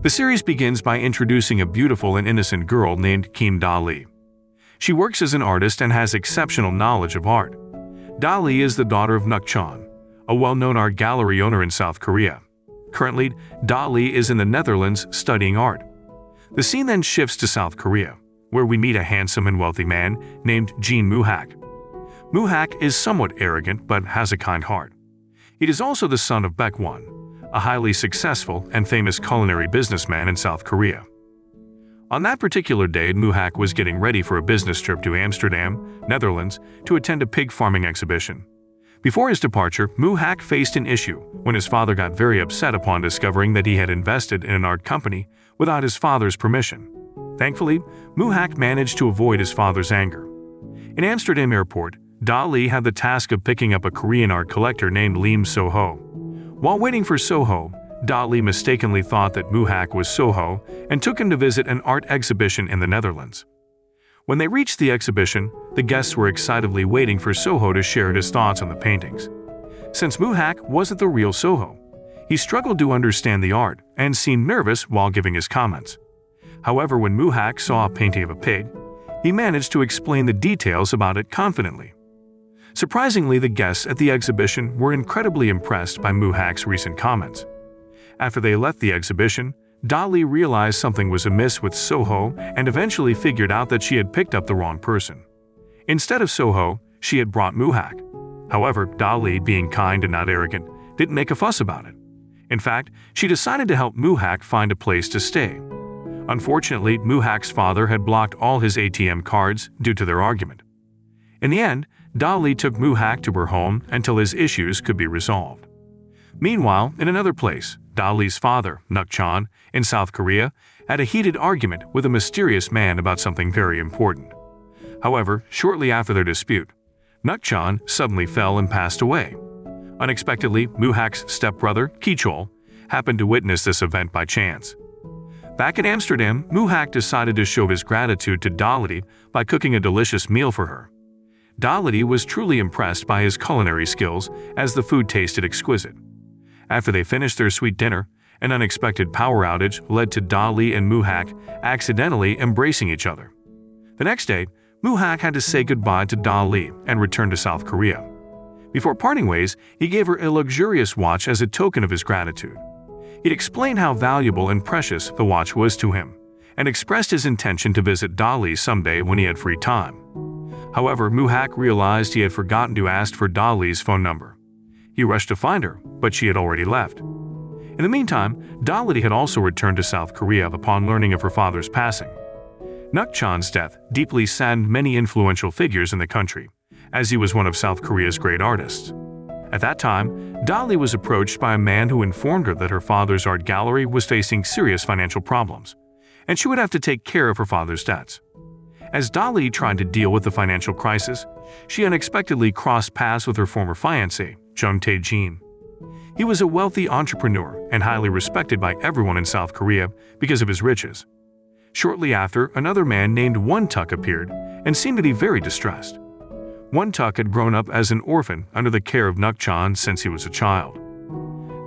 The series begins by introducing a beautiful and innocent girl named Kim Da-lee. She works as an artist and has exceptional knowledge of art. Da-lee is the daughter of Nuk-chan, a well-known art gallery owner in South Korea. Currently, Da-lee is in the Netherlands studying art. The scene then shifts to South Korea, where we meet a handsome and wealthy man named Jin Moo-hak. Moo-hak is somewhat arrogant but has a kind heart. He is also the son of Baek-won, a highly successful and famous culinary businessman in South Korea. On that particular day, Moo-hak was getting ready for a business trip to Amsterdam, Netherlands, to attend a pig farming exhibition. Before his departure, Moo-hak faced an issue when his father got very upset upon discovering that he had invested in an art company without his father's permission. Thankfully, Moo-hak managed to avoid his father's anger. In Amsterdam airport, Da-lee had the task of picking up a Korean art collector named Lim So-ho. While waiting for So-ho, Da-lee mistakenly thought that Moo-hak was So-ho and took him to visit an art exhibition in the Netherlands. When they reached the exhibition, the guests were excitedly waiting for So-ho to share his thoughts on the paintings. Since Moo-hak wasn't the real So-ho, he struggled to understand the art and seemed nervous while giving his comments. However, when Moo-hak saw a painting of a pig, he managed to explain the details about it confidently. Surprisingly, the guests at the exhibition were incredibly impressed by Moo-hak's recent comments. After they left the exhibition, Da-lee realized something was amiss with So-ho and eventually figured out that she had picked up the wrong person. Instead of So-ho, she had brought Moo-hak. However, Da-lee, being kind and not arrogant, didn't make a fuss about it. In fact, she decided to help Moo-hak find a place to stay. Unfortunately, Moo-hak's father had blocked all his ATM cards due to their argument. In the end, Da-lee took Moo-hak to her home until his issues could be resolved. Meanwhile, in another place, Da-lee's father, Nuk-chan, in South Korea, had a heated argument with a mysterious man about something very important. However, shortly after their dispute, Nuk-chan suddenly fell and passed away. Unexpectedly, Moo-hak's stepbrother, Ki-chol, happened to witness this event by chance. Back in Amsterdam, Moo-hak decided to show his gratitude to Da-lee by cooking a delicious meal for her. Da-lee was truly impressed by his culinary skills as the food tasted exquisite. After they finished their sweet dinner, an unexpected power outage led to Da-lee and Moo-hak accidentally embracing each other. The next day, Moo-hak had to say goodbye to Da-lee and return to South Korea. Before parting ways, he gave her a luxurious watch as a token of his gratitude. He'd explained how valuable and precious the watch was to him, and expressed his intention to visit Da-lee someday when he had free time. However, Moo-hak realized he had forgotten to ask for Da-lee's phone number. He rushed to find her, but she had already left. In the meantime, Da-lee had also returned to South Korea upon learning of her father's passing. Nuk-chan's death deeply saddened many influential figures in the country, as he was one of South Korea's great artists. At that time, Da-lee was approached by a man who informed her that her father's art gallery was facing serious financial problems, and she would have to take care of her father's debts. As Da-lee tried to deal with the financial crisis, she unexpectedly crossed paths with her former fiancé, Jung Tae-jin. He was a wealthy entrepreneur and highly respected by everyone in South Korea because of his riches. Shortly after, another man named Won-tuk appeared and seemed to be very distressed. Won-tuk had grown up as an orphan under the care of Nuk-chan since he was a child.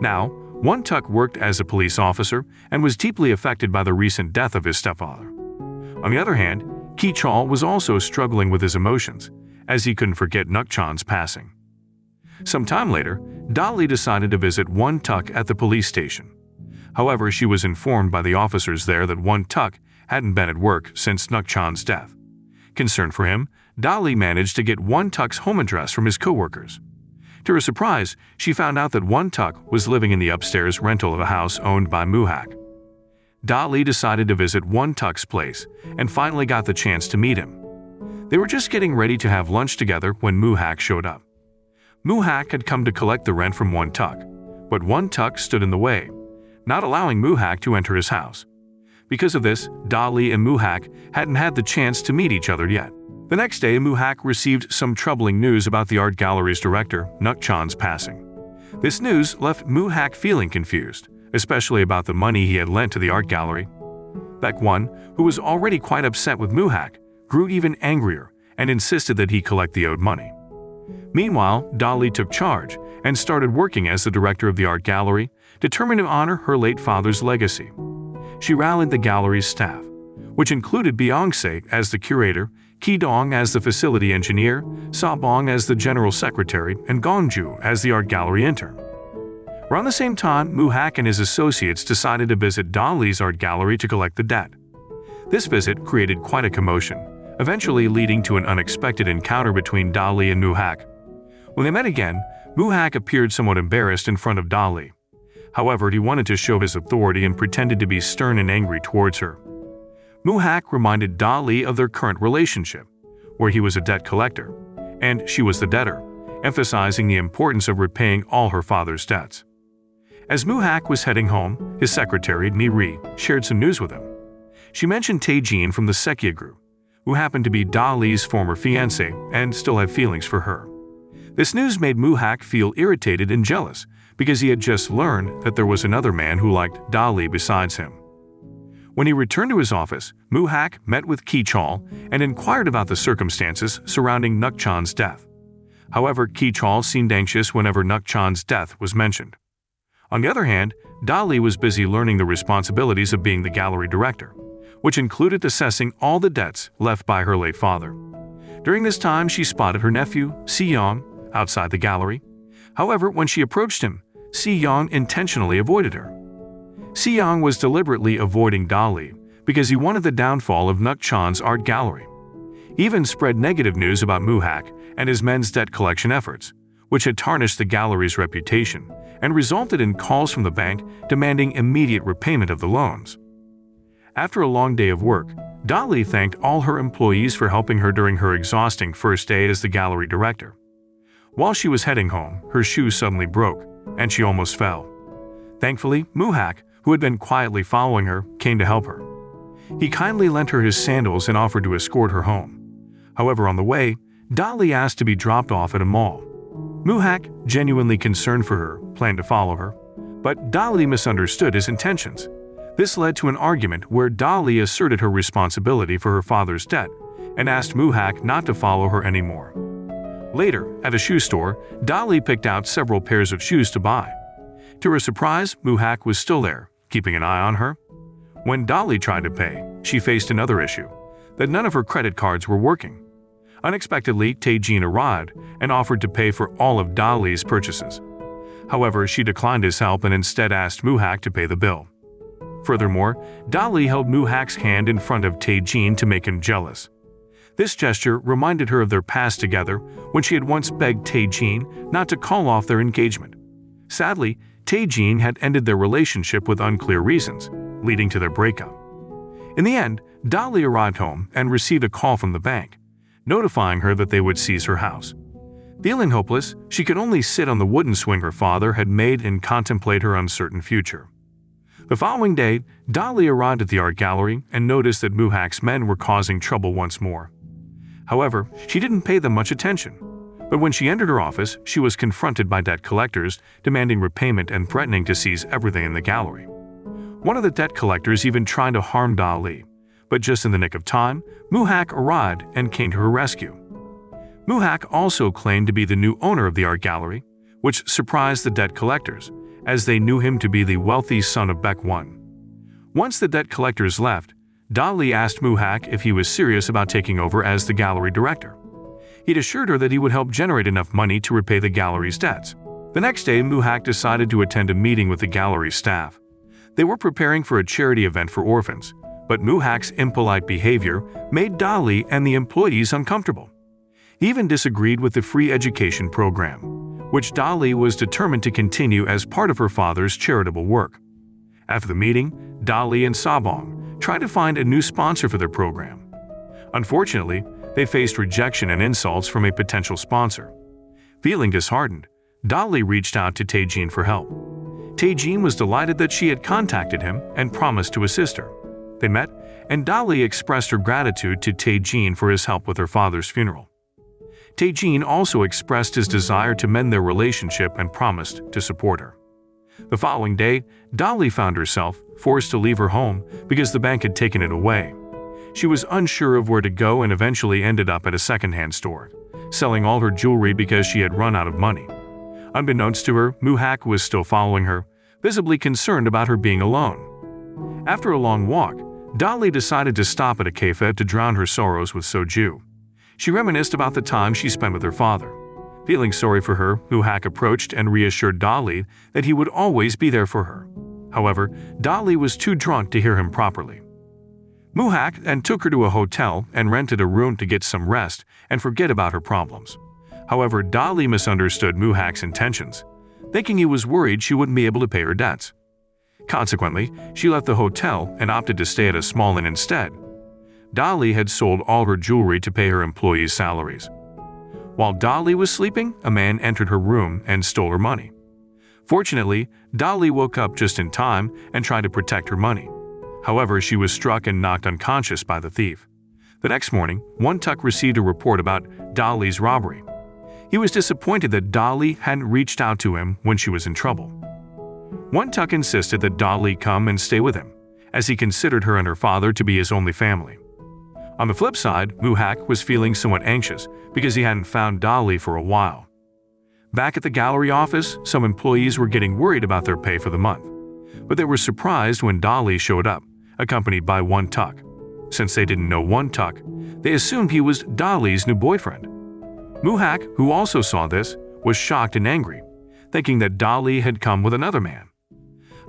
Now, Won-tuk worked as a police officer and was deeply affected by the recent death of his stepfather. On the other hand, Ki-chol was also struggling with his emotions, as he couldn't forget Nuk-chan's passing. Some time later, Da-lee decided to visit Won-tuk at the police station. However, she was informed by the officers there that Won-tuk hadn't been at work since Nuk-chan's death. Concerned for him, Da-lee managed to get Won-tuk's home address from his co-workers. To her surprise, she found out that Won-tuk was living in the upstairs rental of a house owned by Moo-hak. Da-lee decided to visit Won-tuk's place and finally got the chance to meet him. They were just getting ready to have lunch together when Moo-hak showed up. Moo-hak had come to collect the rent from Won-tuk, but Won-tuk stood in the way, not allowing Moo-hak to enter his house. Because of this, Da-lee and Moo-hak hadn't had the chance to meet each other yet. The next day, Moo-hak received some troubling news about the art gallery's director, Nuk-chan's passing. This news left Moo-hak feeling confused, especially about the money he had lent to the art gallery. Baek-won, who was already quite upset with Moo-hak, grew even angrier and insisted that he collect the owed money. Meanwhile, Da-lee took charge and started working as the director of the art gallery, determined to honor her late father's legacy. She rallied the gallery's staff, which included Beyonce as the curator, Ki-dong as the facility engineer, Sabong as the general secretary, and Gongju as the art gallery intern. Around the same time, Moo-hak and his associates decided to visit Dali's art gallery to collect the debt. This visit created quite a commotion, eventually leading to an unexpected encounter between Dali and Moo-hak. When they met again, Moo-hak appeared somewhat embarrassed in front of Dali. However, he wanted to show his authority and pretended to be stern and angry towards her. Moo-hak reminded Dali of their current relationship, where he was a debt collector, and she was the debtor, emphasizing the importance of repaying all her father's debts. As Moo-hak was heading home, his secretary, Mi-ri, shared some news with him. She mentioned Tae-jin from the Sekya group, who happened to be Dali's former fiancé and still had feelings for her. This news made Moo-hak feel irritated and jealous because he had just learned that there was another man who liked Dali besides him. When he returned to his office, Moo-hak met with Ki-chol and inquired about the circumstances surrounding Nukchan's death. However, Ki-chol seemed anxious whenever Nukchan's death was mentioned. On the other hand, Dali was busy learning the responsibilities of being the gallery director, which included assessing all the debts left by her late father. During this time, she spotted her nephew, Si-young, outside the gallery. However, when she approached him, Si-young intentionally avoided her. Si-young was deliberately avoiding Dali because he wanted the downfall of Nukchan's art gallery. He even spread negative news about Moo-hak and his men's debt collection efforts, which had tarnished the gallery's reputation and resulted in calls from the bank demanding immediate repayment of the loans. After a long day of work, Dali thanked all her employees for helping her during her exhausting first day as the gallery director. While she was heading home, her shoe suddenly broke, and she almost fell. Thankfully, Moo-hak, who had been quietly following her, came to help her. He kindly lent her his sandals and offered to escort her home. However, on the way, Dali asked to be dropped off at a mall. Moo-hak, genuinely concerned for her, planned to follow her, but Dali misunderstood his intentions. This led to an argument where Dali asserted her responsibility for her father's debt and asked Moo-hak not to follow her anymore. Later, at a shoe store, Dali picked out several pairs of shoes to buy. To her surprise, Moo-hak was still there, keeping an eye on her. When Dali tried to pay, she faced another issue, that none of her credit cards were working. Unexpectedly, Tae-jin arrived and offered to pay for all of Dali's purchases. However, she declined his help and instead asked Moo-hak to pay the bill. Furthermore, Dali held Moo-hak's hand in front of Tae-jin to make him jealous. This gesture reminded her of their past together when she had once begged Tae-jin not to call off their engagement. Sadly, Tae-jin had ended their relationship with unclear reasons, leading to their breakup. In the end, Dali arrived home and received a call from the bank, notifying her that they would seize her house. Feeling hopeless, she could only sit on the wooden swing her father had made and contemplate her uncertain future. The following day, Dali arrived at the art gallery and noticed that Moo-hak's men were causing trouble once more. However, she didn't pay them much attention. But when she entered her office, she was confronted by debt collectors demanding repayment and threatening to seize everything in the gallery. One of the debt collectors even tried to harm Dali, but just in the nick of time, Moo-hak arrived and came to her rescue. Moo-hak also claimed to be the new owner of the art gallery, which surprised the debt collectors, as they knew him to be the wealthy son of Baek-won. Once the debt collectors left, Dali asked Moo-hak if he was serious about taking over as the gallery director. He'd assured her that he would help generate enough money to repay the gallery's debts. The next day, Moo-hak decided to attend a meeting with the gallery's staff. They were preparing for a charity event for orphans, but Moo-hak's impolite behavior made Dali and the employees uncomfortable. He even disagreed with the free education program, which Dali was determined to continue as part of her father's charitable work. After the meeting, Dali and Sabong tried to find a new sponsor for their program. Unfortunately, they faced rejection and insults from a potential sponsor. Feeling disheartened, Dali reached out to Tae-jin for help. Tae-jin was delighted that she had contacted him and promised to assist her. They met, and Dali expressed her gratitude to Tae-jin for his help with her father's funeral. Tae-jin also expressed his desire to mend their relationship and promised to support her. The following day, Dali found herself forced to leave her home because the bank had taken it away. She was unsure of where to go and eventually ended up at a secondhand store, selling all her jewelry because she had run out of money. Unbeknownst to her, Moo-hak was still following her, visibly concerned about her being alone. After a long walk, Dali decided to stop at a cafe to drown her sorrows with soju. She reminisced about the time she spent with her father. Feeling sorry for her, Muhak approached and reassured Dali that he would always be there for her. However, Dali was too drunk to hear him properly. Muhak then took her to a hotel and rented a room to get some rest and forget about her problems. However, Dali misunderstood Muhak's intentions, thinking he was worried she wouldn't be able to pay her debts. Consequently, she left the hotel and opted to stay at a small inn instead. Dali had sold all her jewelry to pay her employees' salaries. While Dali was sleeping, a man entered her room and stole her money. Fortunately, Dali woke up just in time and tried to protect her money. However, she was struck and knocked unconscious by the thief. The next morning, Wontuk received a report about Dali's robbery. He was disappointed that Dali hadn't reached out to him when she was in trouble. Wontuk insisted that Dali come and stay with him, as he considered her and her father to be his only family. On the flip side, Muhak was feeling somewhat anxious because he hadn't found Dali for a while. Back at the gallery office, some employees were getting worried about their pay for the month, but they were surprised when Dali showed up, accompanied by Wontuk. Since they didn't know Wontuk, they assumed he was Dali's new boyfriend. Muhak, who also saw this, was shocked and angry, thinking that Dali had come with another man.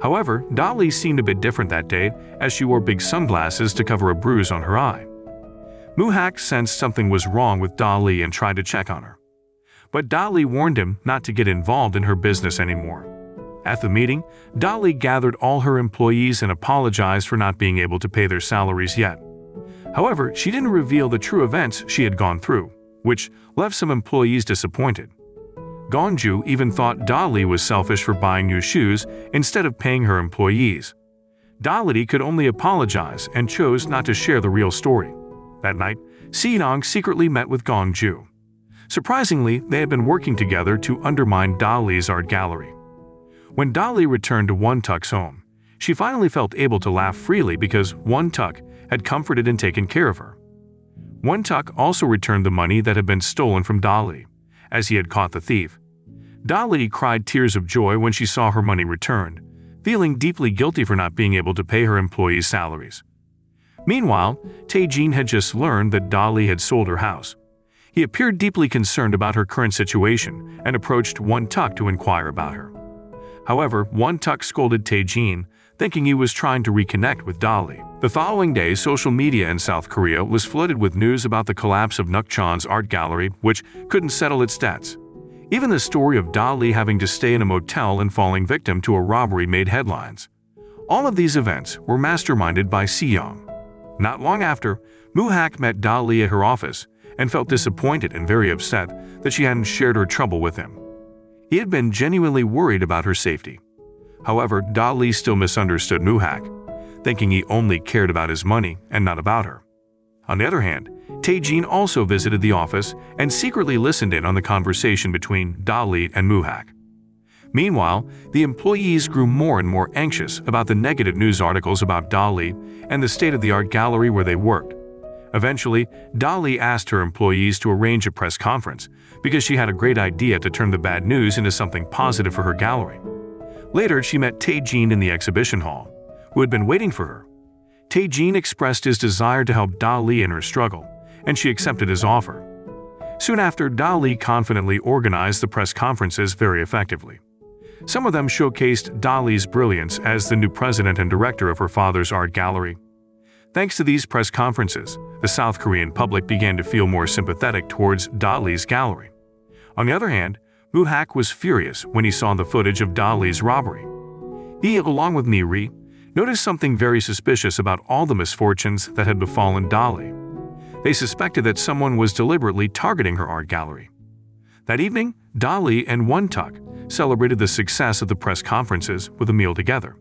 However, Dali seemed a bit different that day as she wore big sunglasses to cover a bruise on her eye. Muhak sensed something was wrong with Dali and tried to check on her. But Dali warned him not to get involved in her business anymore. At the meeting, Dali gathered all her employees and apologized for not being able to pay their salaries yet. However, she didn't reveal the true events she had gone through, which left some employees disappointed. Gonju even thought Dali was selfish for buying new shoes instead of paying her employees. Dali could only apologize and chose not to share the real story. That night, Sidong secretly met with Gonju. Surprisingly, they had been working together to undermine Dali's art gallery. When Dali returned to Wontuk's home, she finally felt able to laugh freely because Wontuk had comforted and taken care of her. Wontuk also returned the money that had been stolen from Dali, as he had caught the thief. Dali cried tears of joy when she saw her money returned, feeling deeply guilty for not being able to pay her employees' salaries. Meanwhile, Taejin had just learned that Dali had sold her house. He appeared deeply concerned about her current situation and approached Wontuk to inquire about her. However, Wontuk scolded Taejin, thinking he was trying to reconnect with Dali. The following day, social media in South Korea was flooded with news about the collapse of Nukchon's art gallery, which couldn't settle its debts. Even the story of Dali having to stay in a motel and falling victim to a robbery made headlines. All of these events were masterminded by Siyong. Not long after, Muhak met Dali at her office and felt disappointed and very upset that she hadn't shared her trouble with him. He had been genuinely worried about her safety. However, Dali still misunderstood Muhak, thinking he only cared about his money and not about her. On the other hand, Taejin also visited the office and secretly listened in on the conversation between Dali and Muhak. Meanwhile, the employees grew more and more anxious about the negative news articles about Dali and the state of the art gallery where they worked. Eventually, Dali asked her employees to arrange a press conference because she had a great idea to turn the bad news into something positive for her gallery. Later, she met Taejin in the exhibition hall, who had been waiting for her. Taejin expressed his desire to help Dali in her struggle, and she accepted his offer. Soon after, Dali confidently organized the press conferences very effectively. Some of them showcased Dali's brilliance as the new president and director of her father's art gallery. Thanks to these press conferences, the South Korean public began to feel more sympathetic towards Dali's gallery. On the other hand, Muhak was furious when he saw the footage of Dali's robbery. He, along with Miri, noticed something very suspicious about all the misfortunes that had befallen Dali. They suspected that someone was deliberately targeting her art gallery. That evening, Dali and Wontuk celebrated the success of the press conferences with a meal together.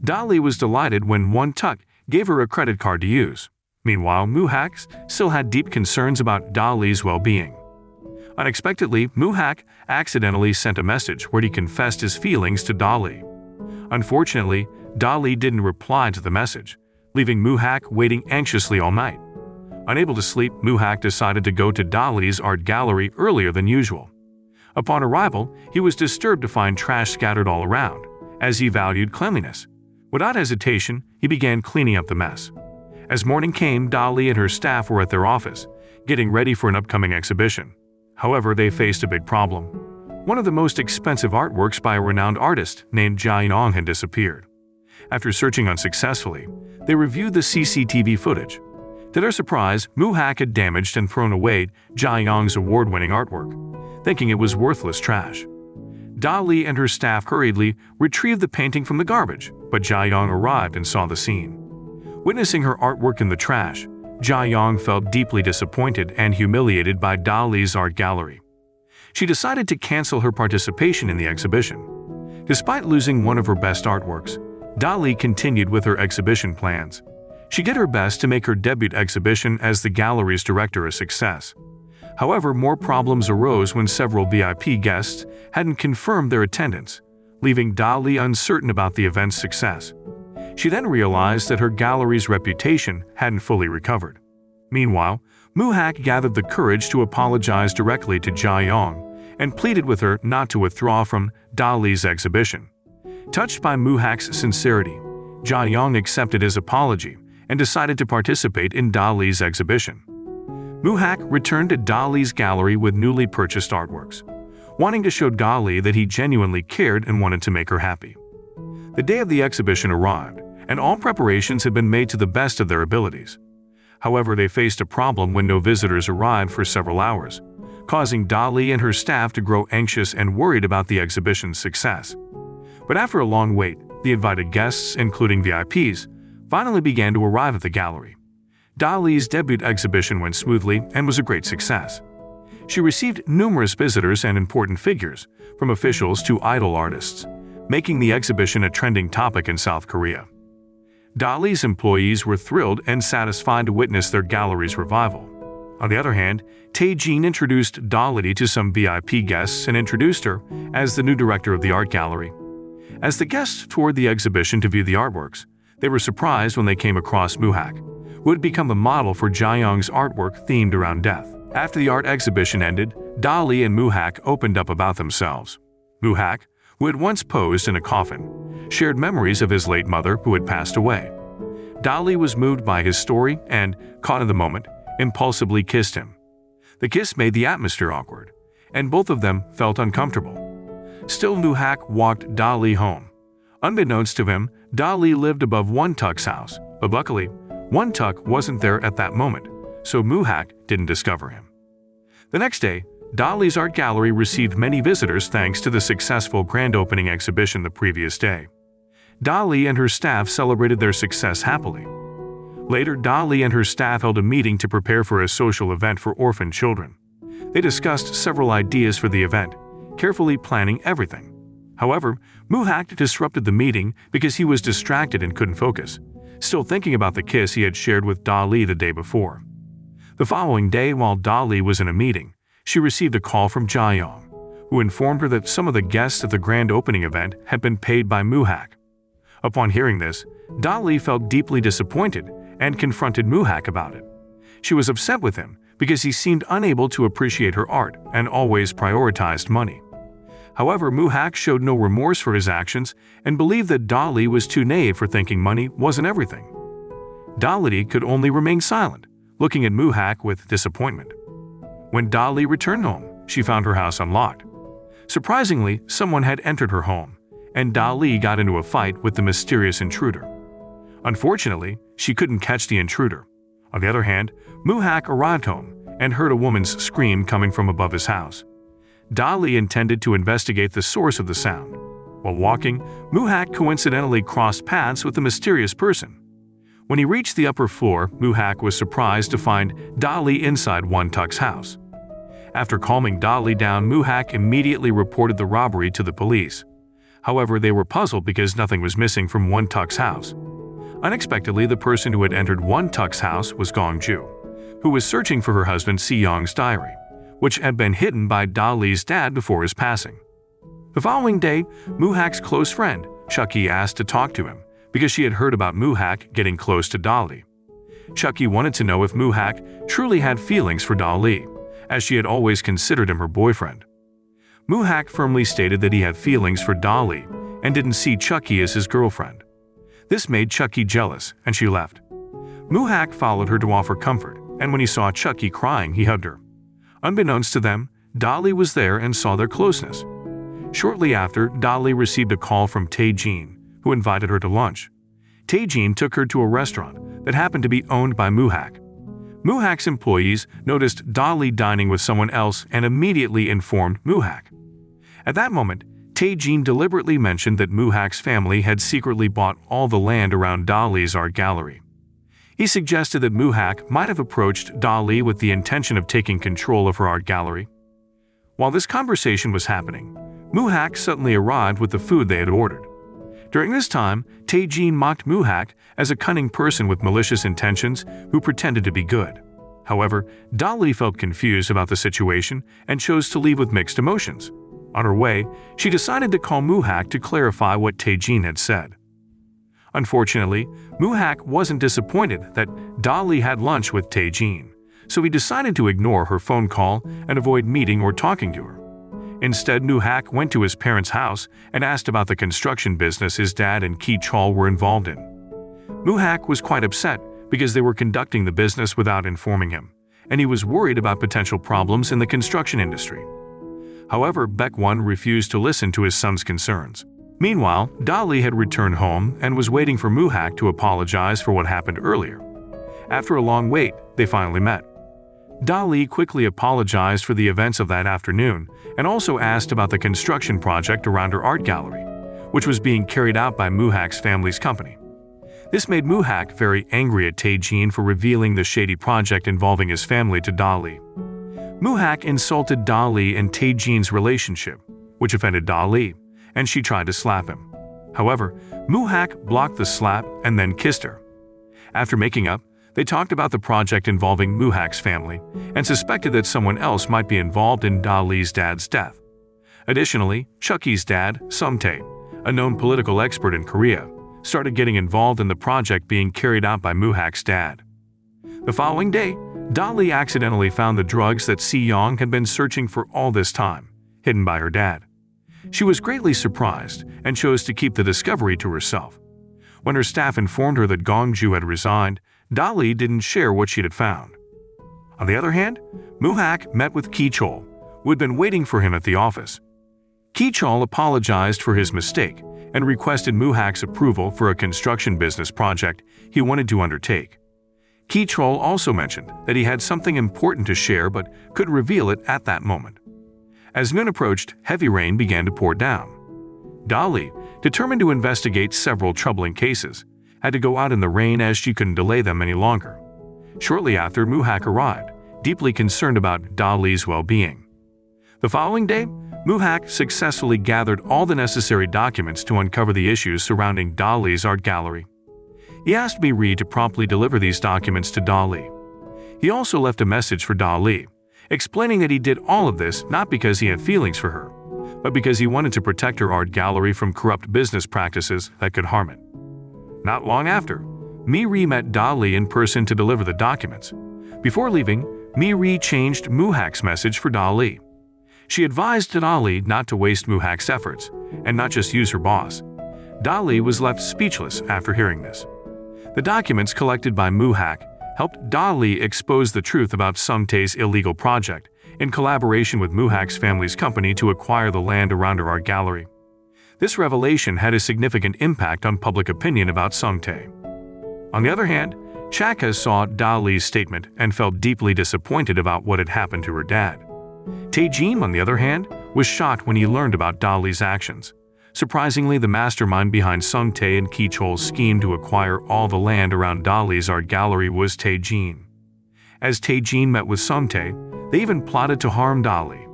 Dali was delighted when Wontuk gave her a credit card to use. Meanwhile, Muhak still had deep concerns about Dali's well-being. Unexpectedly, Muhak accidentally sent a message where he confessed his feelings to Dali. Unfortunately, Dali didn't reply to the message, leaving Muhak waiting anxiously all night. Unable to sleep, Muhak decided to go to Dali's art gallery earlier than usual. Upon arrival, he was disturbed to find trash scattered all around, as he valued cleanliness. Without hesitation, he began cleaning up the mess. As morning came, Dali and her staff were at their office, getting ready for an upcoming exhibition. However, they faced a big problem. One of the most expensive artworks by a renowned artist named Jdrama had disappeared. After searching unsuccessfully, they reviewed the CCTV footage. To their surprise, Muhak had damaged and thrown away Jdrama's award-winning artwork, thinking it was worthless trash. Dali and her staff hurriedly retrieved the painting from the garbage, but Jdrama arrived and saw the scene. Witnessing her artwork in the trash, Jdrama felt deeply disappointed and humiliated by Dali's art gallery. She decided to cancel her participation in the exhibition. Despite losing one of her best artworks, Dali continued with her exhibition plans. She did her best to make her debut exhibition as the gallery's director a success. However, more problems arose when several VIP guests hadn't confirmed their attendance, leaving Dali uncertain about the event's success. She then realized that her gallery's reputation hadn't fully recovered. Meanwhile, Muhak gathered the courage to apologize directly to Jdrama and pleaded with her not to withdraw from Dali's exhibition. Touched by Muhak's sincerity, Jdrama accepted his apology and decided to participate in Dali's exhibition. Muhak returned to Dali's gallery with newly purchased artworks, wanting to show Dali that he genuinely cared and wanted to make her happy. The day of the exhibition arrived, and all preparations had been made to the best of their abilities. However, they faced a problem when no visitors arrived for several hours, causing Dali and her staff to grow anxious and worried about the exhibition's success. But after a long wait, the invited guests, including VIPs, finally began to arrive at the gallery. Dali's debut exhibition went smoothly and was a great success. She received numerous visitors and important figures, from officials to idol artists, making the exhibition a trending topic in South Korea. Dali's employees were thrilled and satisfied to witness their gallery's revival. On the other hand, Tae-jin introduced Dali to some VIP guests and introduced her as the new director of the art gallery. As the guests toured the exhibition to view the artworks, they were surprised when they came across Muhak, who had become the model for Jdrama's artwork themed around death. After the art exhibition ended, Dali and Muhak opened up about themselves. Muhak, who had once posed in a coffin, shared memories of his late mother who had passed away. Dali was moved by his story and, caught in the moment, impulsively kissed him. The kiss made the atmosphere awkward, and both of them felt uncomfortable. Still, Muhak walked Dali home. Unbeknownst to him, Dali lived above Won-tuk's house, but luckily, Won-tuk wasn't there at that moment, so Muhak didn't discover him. The next day, Dali's art gallery received many visitors thanks to the successful grand opening exhibition the previous day. Dali and her staff celebrated their success happily. Later, Dali and her staff held a meeting to prepare for a social event for orphan children. They discussed several ideas for the event, carefully planning everything. However, Muhak disrupted the meeting because he was distracted and couldn't focus, still thinking about the kiss he had shared with Dali the day before. The following day, while Dali was in a meeting, she received a call from Jdrama, who informed her that some of the guests at the grand opening event had been paid by Muhak. Upon hearing this, Dali felt deeply disappointed and confronted Muhak about it. She was upset with him because he seemed unable to appreciate her art and always prioritized money. However, Muhak showed no remorse for his actions and believed that Dali was too naive for thinking money wasn't everything. Dali could only remain silent, looking at Muhak with disappointment. When Dali returned home, she found her house unlocked. Surprisingly, someone had entered her home, and Dali got into a fight with the mysterious intruder. Unfortunately, she couldn't catch the intruder. On the other hand, Muhak arrived home and heard a woman's scream coming from above his house. Dali intended to investigate the source of the sound. While walking, Muhak coincidentally crossed paths with the mysterious person. When he reached the upper floor, Muhak was surprised to find Dali inside Won-tuk's house. After calming Dali down, Muhak immediately reported the robbery to the police. However, they were puzzled because nothing was missing from Won-tuk's house. Unexpectedly, the person who had entered Won-tuk's house was Gong-ju, who was searching for her husband Si-young's diary, which had been hidden by Dali's dad before his passing. The following day, Muhak's close friend, Chucky, asked to talk to him because she had heard about Muhak getting close to Dali. Chucky wanted to know if Muhak truly had feelings for Dali, as she had always considered him her boyfriend. Muhak firmly stated that he had feelings for Dali and didn't see Chucky as his girlfriend. This made Chucky jealous, and she left. Muhak followed her to offer comfort, and when he saw Chucky crying, he hugged her. Unbeknownst to them, Dolly was there and saw their closeness. Shortly after, Dolly received a call from Tae-jin, who invited her to lunch. Tae-jin took her to a restaurant that happened to be owned by Muhak. Muhak's employees noticed Dolly dining with someone else and immediately informed Muhak. At that moment, Tae-jin deliberately mentioned that Muhak's family had secretly bought all the land around Dolly's art gallery. He suggested that Muhak might have approached Dolly with the intention of taking control of her art gallery. While this conversation was happening, Muhak suddenly arrived with the food they had ordered. During this time, Tae-jin mocked Muhak as a cunning person with malicious intentions who pretended to be good. However, Dolly felt confused about the situation and chose to leave with mixed emotions. On her way, she decided to call Muhak to clarify what Tae-jin had said. Unfortunately, Muhak wasn't disappointed that Dolly had lunch with Tae-jin, so he decided to ignore her phone call and avoid meeting or talking to her. Instead, Muhak went to his parents' house and asked about the construction business his dad and Ki-chol were involved in. Muhak was quite upset because they were conducting the business without informing him, and he was worried about potential problems in the construction industry. However, Baekwon refused to listen to his son's concerns. Meanwhile, Dolly had returned home and was waiting for Muhak to apologize for what happened earlier. After a long wait, they finally met. Dolly quickly apologized for the events of that afternoon and also asked about the construction project around her art gallery, which was being carried out by Muhak's family's company. This made Muhak very angry at Tae-jin for revealing the shady project involving his family to Dolly. Muhak insulted Dolly and Tae-jin's relationship, which offended Dolly, and she tried to slap him. However, Muhak blocked the slap and then kissed her. After making up, they talked about the project involving Muhak's family and suspected that someone else might be involved in Dolly's dad's death. Additionally, Chucky's dad, Sung-tae, a known political expert in Korea, started getting involved in the project being carried out by Muhak's dad. The following day, Dolly accidentally found the drugs that Si-young had been searching for all this time, hidden by her dad. She was greatly surprised and chose to keep the discovery to herself. When her staff informed her that Gongju had resigned, Dolly didn't share what she had found. On the other hand, Muhak met with Ki-chol, who had been waiting for him at the office. Ki-chol apologized for his mistake and requested Muhak's approval for a construction business project he wanted to undertake. Ki-chol also mentioned that he had something important to share but couldn't reveal it at that moment. As noon approached, heavy rain began to pour down. Dolly, determined to investigate several troubling cases, had to go out in the rain as she couldn't delay them any longer. Shortly after, Muhak arrived, deeply concerned about Dolly's well-being. The following day, Muhak successfully gathered all the necessary documents to uncover the issues surrounding Dolly's art gallery. He asked Mi-ri to promptly deliver these documents to Dolly. He also left a message for Dolly, explaining that he did all of this not because he had feelings for her, but because he wanted to protect her art gallery from corrupt business practices that could harm it. Not long after, Mi-ri met Dolly in person to deliver the documents. Before leaving, Mi-ri changed Muhak's message for Dolly. She advised Dolly not to waste Muhak's efforts and not just use her boss. Dolly was left speechless after hearing this. The documents collected by Muhak helped Dolly expose the truth about Sung-tae's illegal project in collaboration with Muhak's family's company to acquire the land around her art gallery. This revelation had a significant impact on public opinion about Sung-tae. On the other hand, Chaka saw Dolly's statement and felt deeply disappointed about what had happened to her dad. Tae-jin, on the other hand, was shocked when he learned about Dolly's actions. Surprisingly, the mastermind behind Sung-tae and Ki-chol's scheme to acquire all the land around Dolly's art gallery was Tae-jin. As Tae-jin met with Sung-tae, they even plotted to harm Dolly.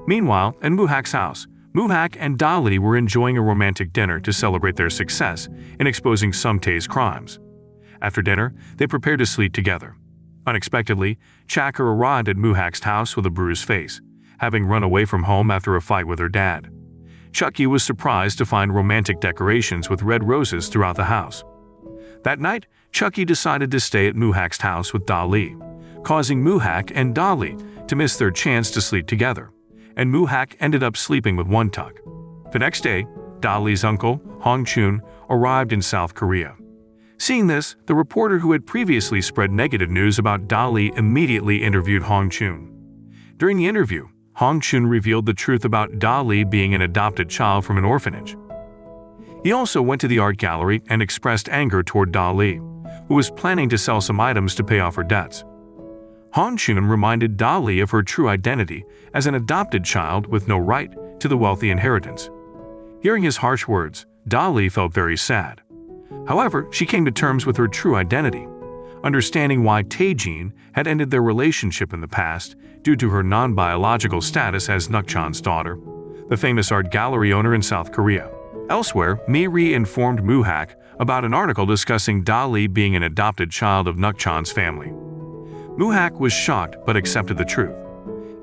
Meanwhile, in Muhak's house, Muhak and Dolly were enjoying a romantic dinner to celebrate their success in exposing Sung-tae's crimes. After dinner, they prepared to sleep together. Unexpectedly, Chaka arrived at Muhak's house with a bruised face, having run away from home after a fight with her dad. Chucky was surprised to find romantic decorations with red roses throughout the house. That night, Chucky decided to stay at Muhak's house with Dolly, causing Muhak and Dolly to miss their chance to sleep together, and Muhak ended up sleeping with Won-tak. The next day, Dolly's uncle, Hong Chun, arrived in South Korea. Seeing this, the reporter who had previously spread negative news about Dali immediately interviewed Hong Chun. During the interview, Hong Chun revealed the truth about Dali being an adopted child from an orphanage. He also went to the art gallery and expressed anger toward Dali, who was planning to sell some items to pay off her debts. Hong Chun reminded Dali of her true identity as an adopted child with no right to the wealthy inheritance. Hearing his harsh words, Dali felt very sad. However, she came to terms with her true identity, understanding why Tae-jin had ended their relationship in the past due to her non-biological status as Nukchan's daughter, the famous art gallery owner in South Korea. Elsewhere, Mi-ri informed Moo-hak about an article discussing Dali being an adopted child of Nukchan's family. Moo-hak was shocked but accepted the truth.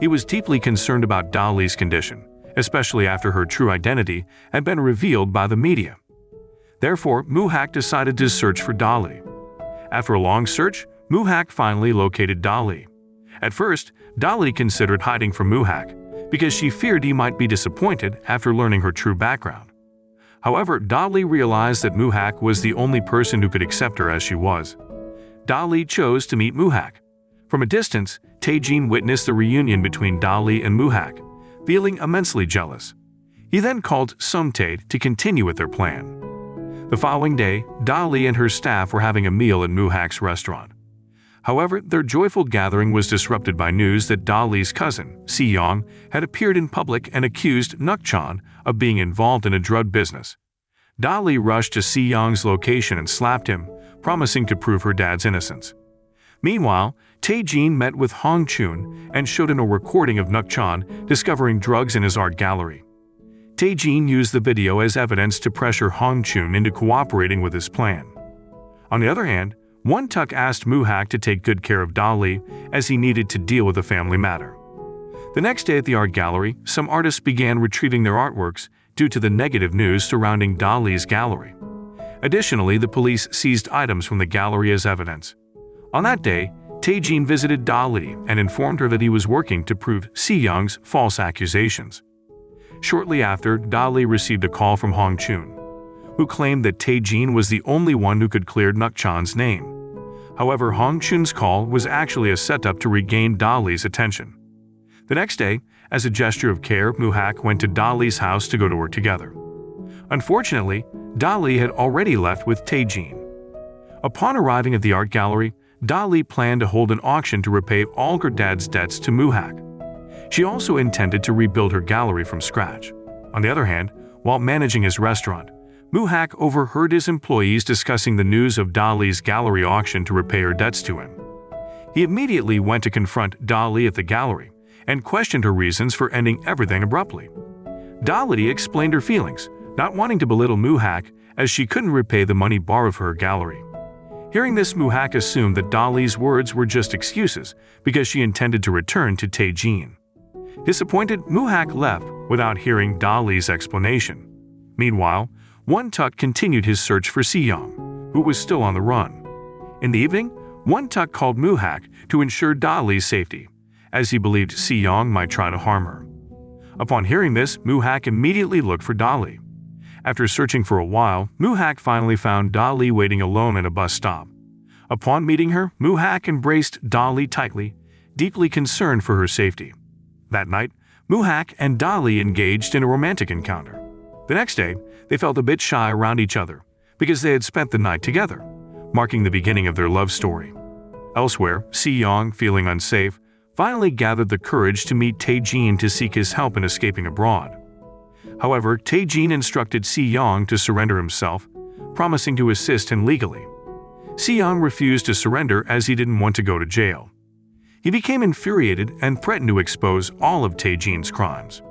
He was deeply concerned about Dali's condition, especially after her true identity had been revealed by the media. Therefore, Moo-hak decided to search for Dali. After a long search, Moo-hak finally located Dali. At first, Dali considered hiding from Moo-hak because she feared he might be disappointed after learning her true background. However, Dali realized that Moo-hak was the only person who could accept her as she was. Dali chose to meet Moo-hak. From a distance, Tae-jin witnessed the reunion between Dali and Moo-hak, feeling immensely jealous. He then called Sung-tae to continue with their plan. The following day, Dali and her staff were having a meal at Moo-hak's restaurant. However, their joyful gathering was disrupted by news that Dali's cousin, Si-young, had appeared in public and accused Nukchan of being involved in a drug business. Dali rushed to Si-young's location and slapped him, promising to prove her dad's innocence. Meanwhile, Tae-jin met with Hong Chun and showed him a recording of Nukchan discovering drugs in his art gallery. Tae-jin used the video as evidence to pressure Hong Chun into cooperating with his plan. On the other hand, Won-tuk asked Moo-hak to take good care of Dali as he needed to deal with a family matter. The next day at the art gallery, some artists began retrieving their artworks due to the negative news surrounding Dali's gallery. Additionally, the police seized items from the gallery as evidence. On that day, Tae-jin visited Dali and informed her that he was working to prove Si-young's false accusations. Shortly after, Dali received a call from Hong Chun, who claimed that Tae-jin was the only one who could clear Nukchan's name. However, Hong Chun's call was actually a setup to regain Dali's attention. The next day, as a gesture of care, Moo-hak went to Dali's house to go to work together. Unfortunately, Dali had already left with Tae-jin. Upon arriving at the art gallery, Dali planned to hold an auction to repay all her dad's debts to Moo-hak. She also intended to rebuild her gallery from scratch. On the other hand, while managing his restaurant, Moo-hak overheard his employees discussing the news of Dali's gallery auction to repay her debts to him. He immediately went to confront Dali at the gallery and questioned her reasons for ending everything abruptly. Dali explained her feelings, not wanting to belittle Moo-hak as she couldn't repay the money borrowed for her gallery. Hearing this, Moo-hak assumed that Dali's words were just excuses because she intended to return to Tae-jin. Disappointed, Moo-hak left without hearing Dali's explanation. Meanwhile, Won-tuk continued his search for Si-young, who was still on the run. In the evening, Won-tuk called Moo-hak to ensure Dali's safety, as he believed Si-young might try to harm her. Upon hearing this, Moo-hak immediately looked for Dali. After searching for a while, Moo-hak finally found Dali waiting alone at a bus stop. Upon meeting her, Moo-hak embraced Dali tightly, deeply concerned for her safety. That night, Moo-hak and Dali engaged in a romantic encounter. The next day, they felt a bit shy around each other because they had spent the night together, marking the beginning of their love story. Elsewhere, Si-young, feeling unsafe, finally gathered the courage to meet Tae-jin to seek his help in escaping abroad. However, Tae-jin instructed Si-young to surrender himself, promising to assist him legally. Si-young refused to surrender as he didn't want to go to jail. He became infuriated and threatened to expose all of Tae-jin's crimes.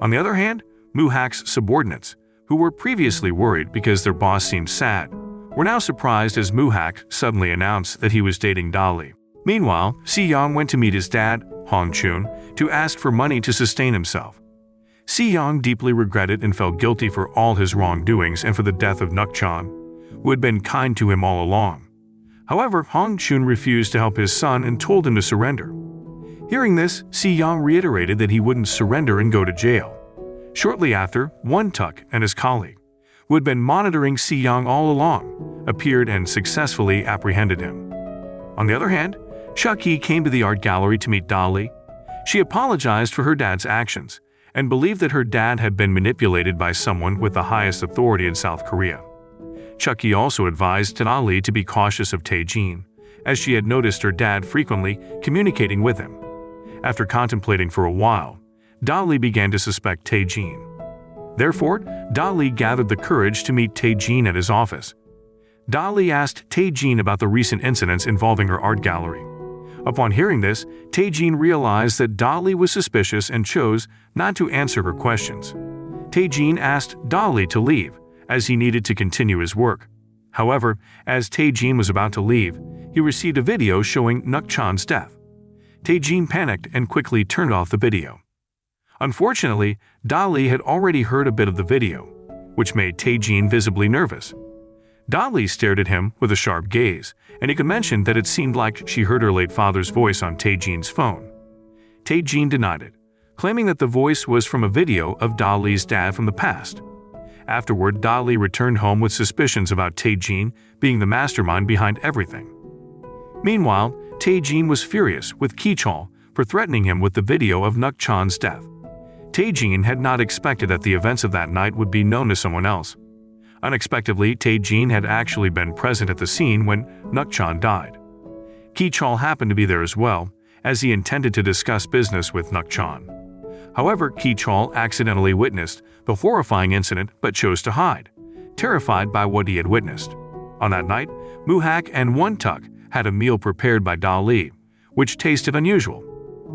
On the other hand, Moo-hak's subordinates, who were previously worried because their boss seemed sad, were now surprised as Moo-hak suddenly announced that he was dating Dali. Meanwhile, Si-young went to meet his dad, Hong Chun, to ask for money to sustain himself. Si-young deeply regretted and felt guilty for all his wrongdoings and for the death of Nukchan, who had been kind to him all along. However, Hong Chun refused to help his son and told him to surrender. Hearing this, Si-young reiterated that he wouldn't surrender and go to jail. Shortly after, Won-tuk and his colleague, who had been monitoring Si-young all along, appeared and successfully apprehended him. On the other hand, Chucky came to the art gallery to meet Dali. She apologized for her dad's actions and believed that her dad had been manipulated by someone with the highest authority in South Korea. Chucky also advised Dali to be cautious of Tae-jin, as she had noticed her dad frequently communicating with him. After contemplating for a while, Dali began to suspect Tae-jin. Therefore, Dali gathered the courage to meet Tae-jin at his office. Dali asked Tae-jin about the recent incidents involving her art gallery. Upon hearing this, Tae-jin realized that Dali was suspicious and chose not to answer her questions. Tae-jin asked Dali to leave, as he needed to continue his work. However, as Tae-jin was about to leave, he received a video showing Nukchan's death. Tae-jin panicked and quickly turned off the video. Unfortunately, Dali had already heard a bit of the video, which made Tae-jin visibly nervous. Dali stared at him with a sharp gaze, and he could mention that it seemed like she heard her late father's voice on Tae-jin's phone. Tae-jin denied it, claiming that the voice was from a video of Dali's dad from the past. Afterward, Dali returned home with suspicions about Tae-jin being the mastermind behind everything. Meanwhile, Tae-jin was furious with Ki-chol for threatening him with the video of Nukchan's death. Tae-jin had not expected that the events of that night would be known to someone else. Unexpectedly, Tae-jin had actually been present at the scene when Nukchan died. Ki-chol happened to be there as well, as he intended to discuss business with Nukchan. However, Ki-chol accidentally witnessed the horrifying incident but chose to hide, terrified by what he had witnessed. On that night, Muhak and Won-tuk had a meal prepared by Dali, which tasted unusual.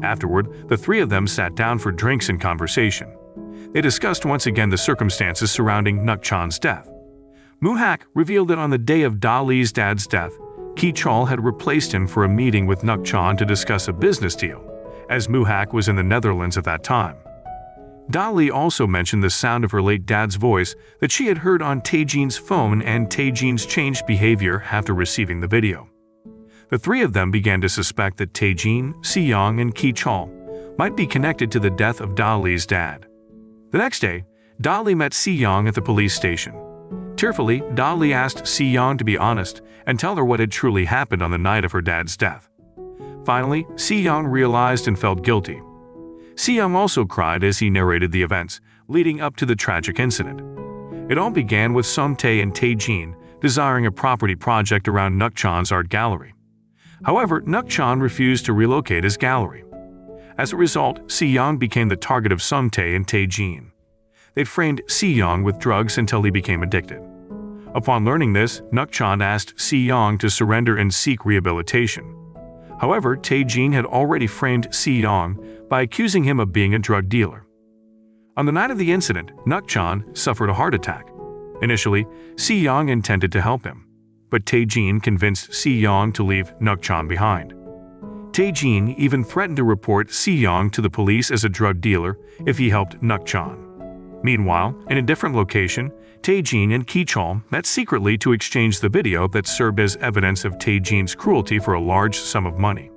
Afterward, the three of them sat down for drinks and conversation. They discussed once again the circumstances surrounding Nukchan's death. Muhak revealed that on the day of Dali's dad's death, Ki-chol had replaced him for a meeting with Nukchan to discuss a business deal, as Muhak was in the Netherlands at that time. Dali also mentioned the sound of her late dad's voice that she had heard on Tae-jin's phone and Tae-jin's changed behavior after receiving the video. The three of them began to suspect that Tae-jin, Si-young, and Ki-chol might be connected to the death of Dali's dad. The next day, Dali met Si-young at the police station. Tearfully, Dali asked Si-young to be honest and tell her what had truly happened on the night of her dad's death. Finally, Si-young realized and felt guilty. Si-young also cried as he narrated the events leading up to the tragic incident. It all began with Sung-tae and Tae-jin desiring a property project around Nukchan's art gallery. However, Nukchan refused to relocate his gallery. As a result, Si-young became the target of Sung-tae and Tae-jin. They framed Si-young with drugs until he became addicted. Upon learning this, Nukchan asked Si-young to surrender and seek rehabilitation. However, Tae-jin had already framed Si-young by accusing him of being a drug dealer. On the night of the incident, Nukchan suffered a heart attack. Initially, Si-young intended to help him, but Tae-jin convinced Si-young to leave Nukchan behind. Tae-jin even threatened to report Si-young to the police as a drug dealer if he helped Nukchan. Meanwhile, in a different location, Tae-jin and Ki-chol met secretly to exchange the video that served as evidence of Tae-jin's cruelty for a large sum of money.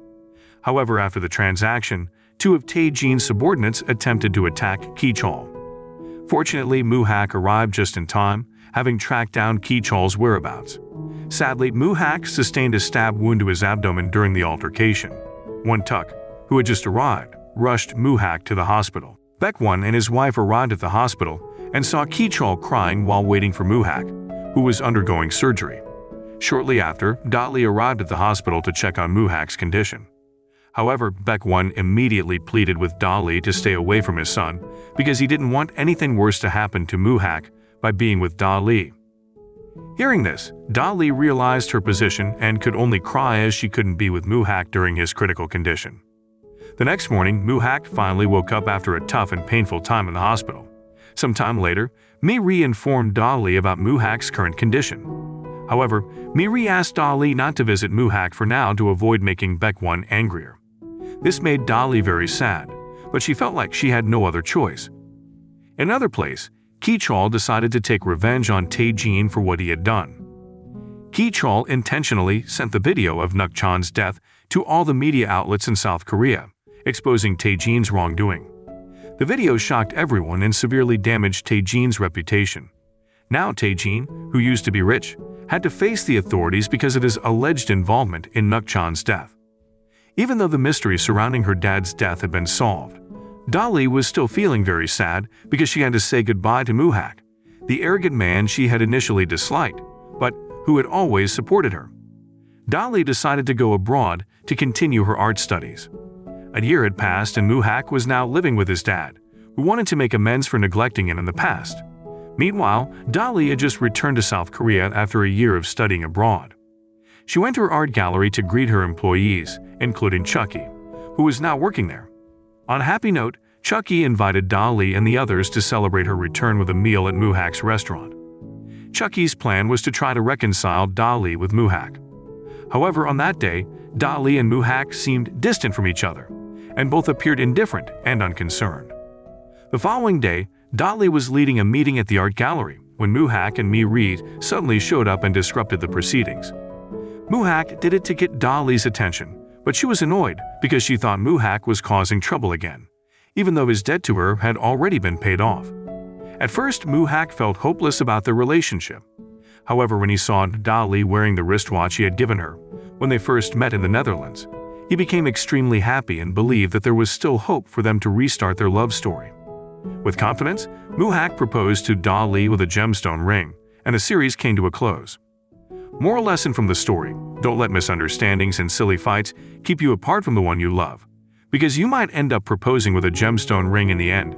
However, after the transaction, two of Tae-jin's subordinates attempted to attack Ki-chol. Fortunately, Muhak arrived just in time, having tracked down Ki-chol's whereabouts. Sadly, Muhak sustained a stab wound to his abdomen during the altercation. Won-tuk, who had just arrived, rushed Muhak to the hospital. Baekwon and his wife arrived at the hospital and saw Ki-chol crying while waiting for Muhak, who was undergoing surgery. Shortly after, Dali arrived at the hospital to check on Muhak's condition. However, Baekwon immediately pleaded with Dali to stay away from his son because he didn't want anything worse to happen to Muhak by being with Dali. Hearing this, Dali realized her position and could only cry as she couldn't be with Muhak during his critical condition. The next morning, Muhak finally woke up after a tough and painful time in the hospital. Sometime later, Mi-ri informed Dali about Muhak's current condition. However, Mi-ri asked Dali not to visit Muhak for now to avoid making Baekwon angrier. This made Dali very sad, but she felt like she had no other choice. In another place, Ki-chol decided to take revenge on Tae-jin for what he had done. Ki-chol intentionally sent the video of Nukchan's death to all the media outlets in South Korea, exposing Tae-jin's wrongdoing. The video shocked everyone and severely damaged Tae-jin's reputation. Now Tae-jin, who used to be rich, had to face the authorities because of his alleged involvement in Nukchan's death. Even though the mystery surrounding her dad's death had been solved, Dali was still feeling very sad because she had to say goodbye to Muhak, the arrogant man she had initially disliked, but who had always supported her. Dali decided to go abroad to continue her art studies. A year had passed and Muhak was now living with his dad, who wanted to make amends for neglecting him in the past. Meanwhile, Dali had just returned to South Korea after a year of studying abroad. She went to her art gallery to greet her employees, including Chucky, who was now working there. On a happy note, Chucky invited Dali and the others to celebrate her return with a meal at Muhak's restaurant. Chucky's plan was to try to reconcile Dali with Muhak. However, on that day, Dali and Muhak seemed distant from each other, and both appeared indifferent and unconcerned. The following day, Dali was leading a meeting at the art gallery when Muhak and Mi Reed suddenly showed up and disrupted the proceedings. Muhak did it to get Dali's attention, but she was annoyed because she thought Muhak was causing trouble again, even though his debt to her had already been paid off. At first, Muhak felt hopeless about their relationship. However, when he saw Dali wearing the wristwatch he had given her when they first met in the Netherlands, he became extremely happy and believed that there was still hope for them to restart their love story. With confidence, Muhak proposed to Dali with a gemstone ring, and the series came to a close. Moral lesson from the story: don't let misunderstandings and silly fights keep you apart from the one you love, because you might end up proposing with a gemstone ring in the end.